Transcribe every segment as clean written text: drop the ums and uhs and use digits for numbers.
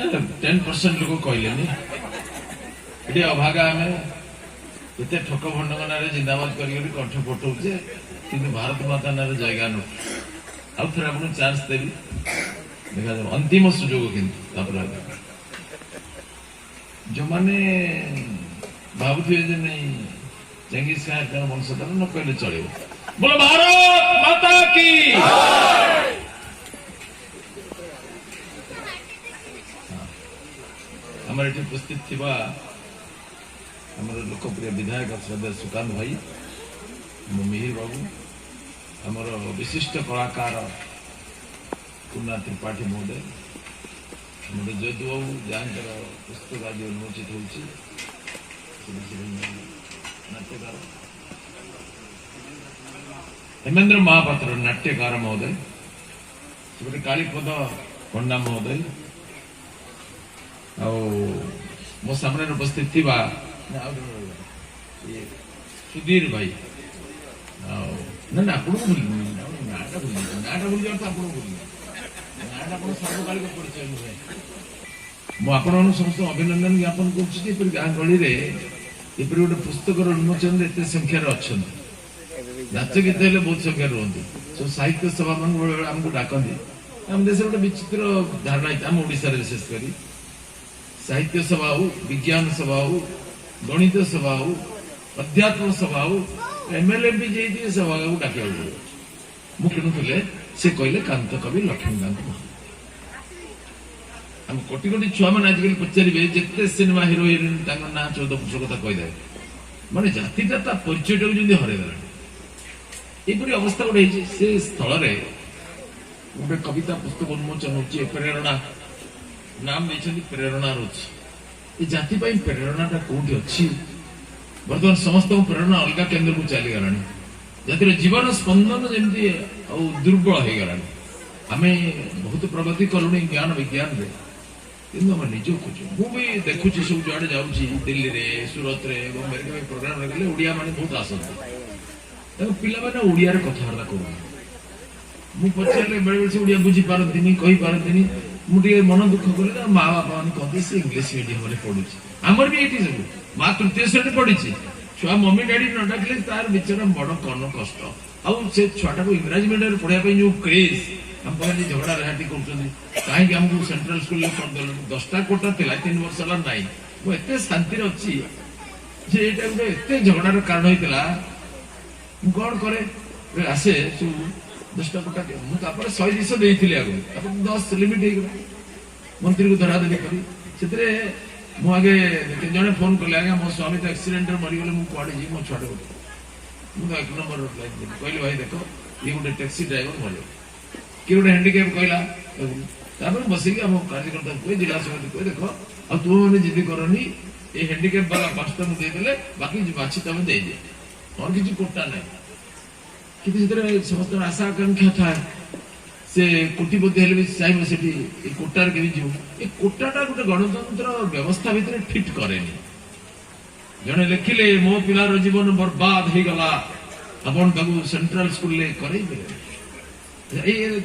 10% लोग कहले ये अभागा आम ये ठक भंडक ना जिंदाबाद कर कंठ फटौचे कि भारत माता ना जयगान आउ थे आपको चान्स देवी देखा जाए अंतिम सुजोग कि जो मैंने भावुए नहीं चेंगिस खान का वंशधर न कहले चलो बोलो भारत माता की आम ये उपस्थित थी लोकप्रिय विधायक श्रद्धेय सुकांत भाई मिहिर बाबू आमर विशिष्ट कलाकार पूर्णा त्रिपाठी महोदय जदु बाबू जहाँ पुस्तक आज उन्मोचित नाट्यकार हेमेंद्र महापात्र नाट्यकार महोदय सेपटे कालीपद पंडा महोदय मो सामने उपस्थित थी सुधीर भाई ना ना आपको भूल नाटा भूल जाओ तो आपको भूल नाटा आप सर्वकालिक परिचय नुहे मुझे समस्त अभिनंदन ज्ञापन कर गाँ गली में गोटे पुस्तक उन्मोचन एत संख्यार अच्छा नाच गीत हेल्ले बहुत संख्या रुहति सब साहित्य सभा मान आमको डाकती आम देश गोटे विचित्र धारणा आम ओडिशा विशेषकर साहित्य सभा हो विज्ञान सभा हो गणित सभा हो अध्यात्म सभा हो एमएलएमपी जी सभा को डाक मुझे किणुले से कहले कांत कवि लक्ष्मीकांत हम कोटी कोटी छुआ मैंने आजिकल पचारे जिते सिनेमा हिरो हिरोइन ना 14 पुरुष कथा कहीदे माने जातिटा ता परिचय जमी हरईगला यहपरी अवस्था गोटे से स्थल गोटे कविता पुस्तक उन्मोचन हो प्रेरणा नाम नहीं प्रेरणा रोच ये जाति प्रेरणाटा कौटी अच्छी बर्तमान समस्त प्रेरणा अलग केन्द्र को चलीगला जातिर जीवन स्पंदन जमी दुर्बल हो गला आम बहुत प्रगति कलु ज्ञान विज्ञान रे किंतु आम निज खोज मुझे देखुची सब जुआड़े जाऊँगी दिल्ली रे सूरत रे अमेरिका प्रोग्राम गले ओडिया माने बहुत आसती पिला मैंने ओडिया कथबार्ता करूँ मुझे पचारे बेले बेले से ओडिया बुझी पारती कही पारती मुझे मन दुख कले माँ बापा मैंने कहते से इंग्लीश मीडियम पढ़ुची आमर भी ये सब माँ तृतीय श्रेणी पढ़ी छुआ मम्मी डैडी न डाकिले तार बेचारा बड़ कौन कष्ट आउ से छुआटा को इंग्राजी मीडियम पढ़ाई जो क्रेज हम कहते झगड़ा रेहाटी कहीं आमको सेंट्रल स्कूल में करदेल 10टा कोटा था 3 वर्ष है ना मुझे शांति अच्छी जे यहाँ गोटे एत झगड़ार कारण होता कौन करे आसे सब 10टा कोटा मुझे 100-200 देती आगे 10 लिमिट होगा मंत्री को धराधरी करी मुझे जड़े फोन कले आज्ञा मो स्वामी तो एक्सीडेंट मरीगले मुझे जी मो छुआ मुझे 1 नंबर कहली भाई देख ये गोटे टैक्सी ड्राइवर मर कि गोटे हैंडिकैप कहला बसिक आम कार्यकर्ता कहे जिला समिति कहे देख आ तुम मैंने जिद करनी ये हैंडिकैप वाला 5टा मुझे देदेले बाकी बाछी तुम दे दिए और किसी कोटा ना कि समस्त आशा आकांक्षा था से कोटिपति हेल्ले भी चाहिए से कोटार के ये कोटाटा गोटे गणतंत्र व्यवस्था भितर फिट करे जड़े लिखिले मो पिलार जीवन बर्बाद हो गला अपन सेंट्रल स्कूल करे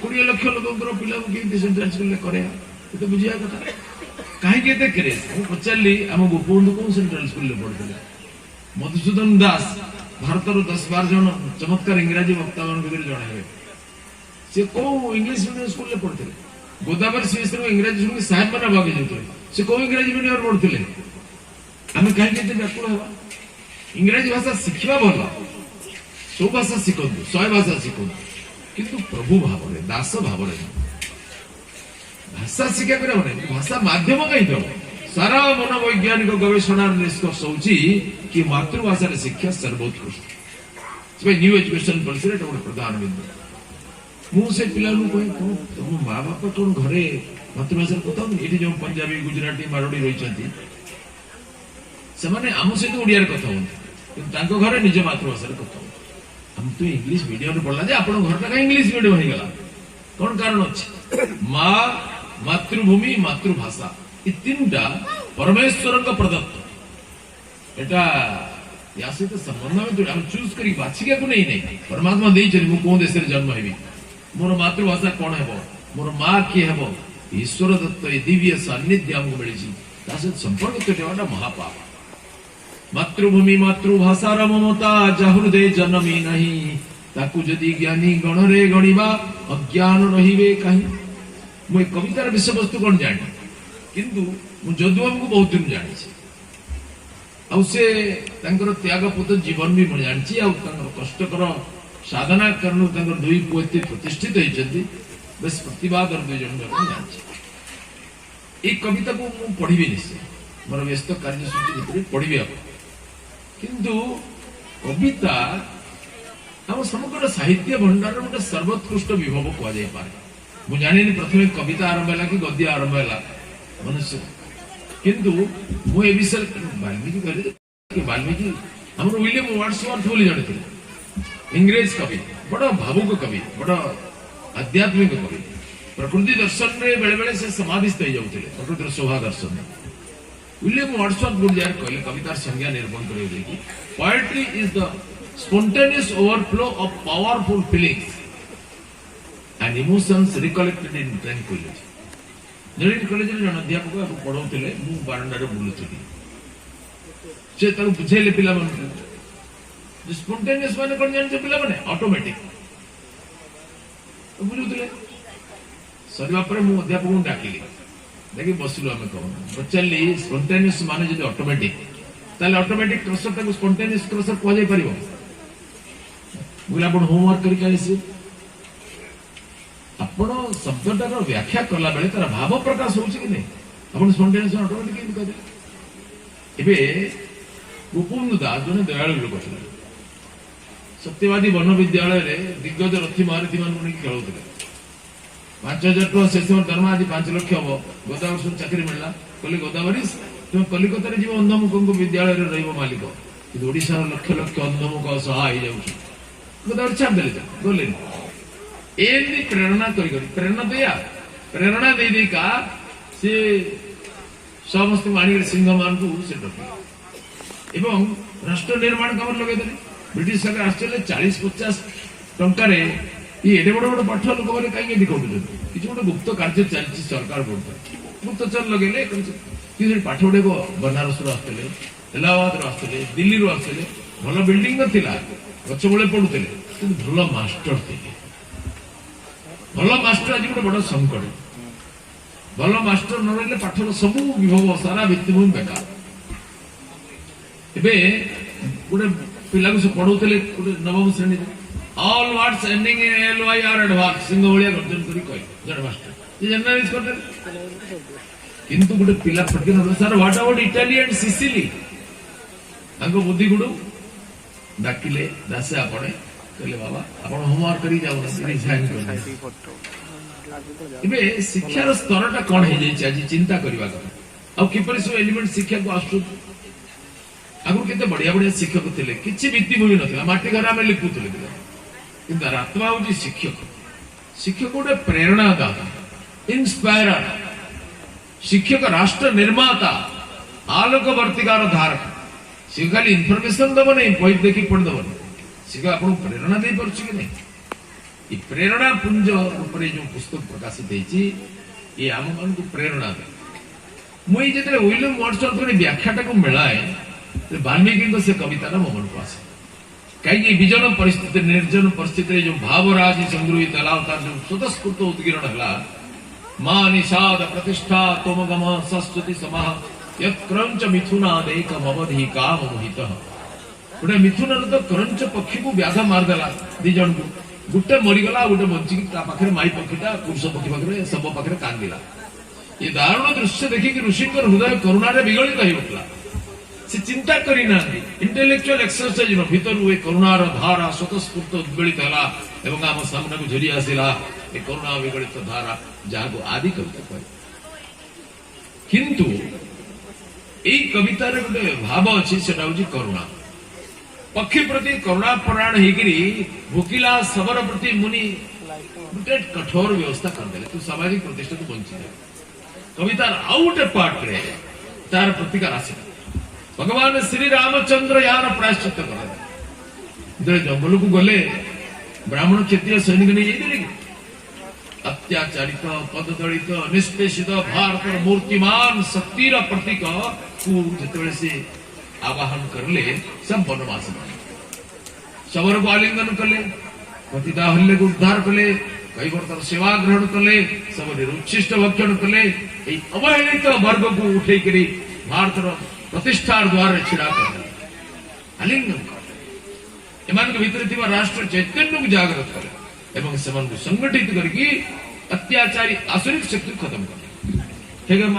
20 लाख लोक पिला सेंट्रल स्कूल करे तो बुझा कथा कहीं क्रेज मुझे पचारि आम गोपबंधु कौन सेंट्रल स्कूल पढ़ते मधुसूदन दास भारतर 10-12 जन चमत्कार इंग्राजी वक्ता मान भर जन से कौ इंग्लीश मीडियम स्कूल पढ़ते गोदावरी सीरीज इंग्राजी स्कूल साहेब मैंने भागे जाते से कौ इंग्राजी मीडियम पढ़ते आम कहीं व्याकुल हवा इंग्राजी भाषा शिखा भल सब भाषा शिखु 100 भाषा शिखु किंतु प्रभु भाव दास भाव भाषा शिक्षा कर भाषा माध्यम कहीं दो सारा मनोवैज्ञानिक गवेषणा निष्कर्ष होची कि मातृभाषा शिक्षा सर्वोत्कृष्ट न्यू एजुकेशन पॉलिसी गोटे प्रधान बिंदु मुझे पिला कहे तुम माँ बापा कौन घरे मातृभाषा कथा ये जो पंजाबी गुजराती मारोड़ी रही आम सहित ओडिया कथा हूँ घरे निज मातृभाषा कथा हम तो इंग्लीश मीडियम पढ़ला जे आप घर कहीं इंग्लीश मीडियम हो गला कौन कारण अच्छे माँ मातृभूमि मातृभाषा ये 3टा परमेश्वर प्रदत्त एटा या सहित संबंध में चूज कर बाछिका को नहीं परमात्मा दे कौन देश जन्म हेबी मोर मातृभाषा कौन हे मोर माँ किए हे ईश्वर दत्त ए दिव्य सान्निध्य आमको मिली सहित संपर्क तुटेवाटा महापाप। मातृभूमि मातृभाषार ममता जाहृदे जन्मी नहीं ताकू जदि ज्ञानी गणरे गणिबा अज्ञान रहिबे कहीं। मु कवितार विषय वस्तु कौन जानी किंतु मु जदुआम को बहुत दिन जानी से त्यागपुत जीवन भी मुझे जानी कष्टकर साधना कारण दुई पुओ प्रतिष्ठित होती बेस प्रतिवाद दुई जन जानी। ये कविता को मु पढ़ी निश्चय मोर व्यस्त कार्यसूची भितर पढ़ी किंतु कविता आम समग्र साहित्य भंडार गोटे सर्वोत्कृष्ट विभव कहुए मु जानी प्रथम कविता आरंभ है कि गद्य आरंभ है मनुष्य किंतु मु ए विषय वाल्मीकि कहले वाल्मीकि आम विलियम वर्ड्सवर्थ बोली जड़े थे इंग्रेज कवि बड़ भावुक कवि बड़ आध्यात्मिक कवि प्रकृति दर्शन रे बेले बेले से समाधिस्थ हो जाते प्रकृतिर शोभा दर्शन विलियम वर्ड्सवर्थ बोली यार कहले कवितार संज्ञा निर्माण कर poetry is the spontaneous overflow of powerful feelings and emotions recollected in tranquility। जड़े कॉलेज जन अध्यापक पढ़ाऊले मु बारंडार बुलूली से बुझेले पिला स्पॉन्टेनियस माने कौन जान पिला माने ऑटोमेटिक बुझुले सरिवा पर मु अध्यापक डाकिली देखि बसिलु आमे कहू पचारली स्पॉन्टेनियस माने जदि ऑटोमेटिक ताले ऑटोमेटिक क्रसर ताको स्पॉन्टेनियस क्रसर को जाय परिबो बोला आपण होमवर्क करि आइसी आपण शब्दटार व्याख्या करला बेले तार भाव प्रकाश होउछि कि नै आपण स्पॉन्टेनियस ऑटोमेटिक कि कहदे एबे गोपबंधु दास जने दयालु लोक छले सत्यवादी वन विद्यालय रे दिग्गज रथी महारथी मान को खेलुतले 5000 टका से दरमा आज 5 लाख हबो गोदावरी सब चाकरी मिलला कहले गोदावरी तुम कलिकता रे जीव अंधमुख को विद्यालय रे रहबो मालिक कि ओडिसा लक्ष लक्ष अंधमुख सहाय जाउछि गोदावरी छाप देले गले एली प्रेरणा करी प्रेरणा दिया प्रेरणा दे का से समस्त मानी सिंह मान को से डके एवं राष्ट्र निर्माण काम लगे देले ब्रिटिश सरकार आस्ट्रेलिया 40-50 टंका रे ये एडे बड़ बड़ पाठ लोक माने काई दिखौत किछ गोटे गुप्त कार्य चलछि सरकार बोलता गुप्तचर लगेले कि पाठ गुड़े बनारस आसते इलाहाबाद आसते दिल्ली आसते भल बिल्डिंग ना गच मूले पढ़ुते भल मास्टर थे भल मास्टर आज गोटे बड़ संकट भल मास्टर न रही पाठर सब विभव सारा भित्तिभूमि बेकार एबे गोटे पिला को पढ़ुते गोटे नवम श्रेणी all words ending in L Y R advance सिंह भलिया गर्जन करी कहि जड़े मास्टर ये जनरलाइज करते किंतु गोटे पिला प्रति sir what about Italy and Sicily तांको बुद्धि गुडू डाकिले दासे आपणे कहले बाबा आपण होमवर्क करी जाऊ रिजाइन कर इबे शिक्षार स्तरटा कोन हे जाई आज चिंता करबा କଥା आ किपरि सो एलिमेंट शिक्षा को आसु आगु केते बढ़िया बढ़िया शिक्षक थिले किछि भित्तिभूमि नथिला माटी घर आमे लिखुथिले किंतु आत्मा होची शिक्षक शिक्षक गोटे प्रेरणादाता इंस्पायरर शिक्षक राष्ट्र निर्माता आलोक वर्तिकार धारक सी खाली इनफर्मेशन दब नहीं बही देखी पढ़ दब सी आप प्रेरणा दे पार्छ कि नहीं ये प्रेरणा पुंज ऊपर जो पुस्तक प्रकाशित होती ये आम मान को प्रेरणा दे मुझे जो विलियम वर्ड्सवर्थ व्याख्याटा को मिलाए वाल्मीकि से कविता मन को आसे कहीं विजन परिस्थिति निर्जन परिस्थिति जो भावराज संग्रहित जो स्वतस्फूर्त उद्गिरण है मां निषाद प्रतिष्ठा तोम गम संस्कृति समाह यक्रंच मिथुनादेक मवधि काम मोहितः गोटे मिथुन तो क्रंच पक्षी को व्याघ मारदेला दी जन को गोटे मरीगला गोटे बंचिकी पाखे माई पक्षीटा पुरुष पक्षी पाखे सब पाखे कांदिला ये दारुण दृश्य देखिक ऋषि हृदय करुणार विगलित हो उठला से चिंता करना इंटेलेक्चुअल एक्सरसाइज भीतर ये करुणार धारा स्वतस्फूर्त उद्वेलित है आम सामना को झरी आसला ये करुणा विगलित धारा जहाँ को आदि कविता कहे किंतु यही कवितार गोटे भाव अच्छी से करुणा पक्षी प्रति करुणा परायण होगी भोकिला शबर प्रति मुनि गोटे कठोर व्यवस्था करदे तू सामाजिक प्रतिष्ठा को बंची जाए कवितार आउ गोटे पार्ट रे तार प्रतिकार आस भगवान श्री रामचंद्र यार प्रायश्चित कर जंगल को गले ब्राह्मण क्षत्रिय सैनिक नहीं जाइए अत्याचारित पददलित निष्पेषित भारत मूर्तिमान शक्तिर प्रतीक को जिते से आवाहन करले सब वनवास शबर को आलिंगन कले पतिता हल्ले को उद्धार कले कई वर्ष सेवा ग्रहण कले सब उच्छिष्ट भक्षण कले अवहेलित वर्ग को उठे करी भारत प्रतिष्ठा द्वारा छिड़ा कर आलिंगन कर भीतर राष्ट्र चैतन्य को जागृत करे एवं से संगठित करके अत्याचारी आसुरिक शक्ति खत्म करे।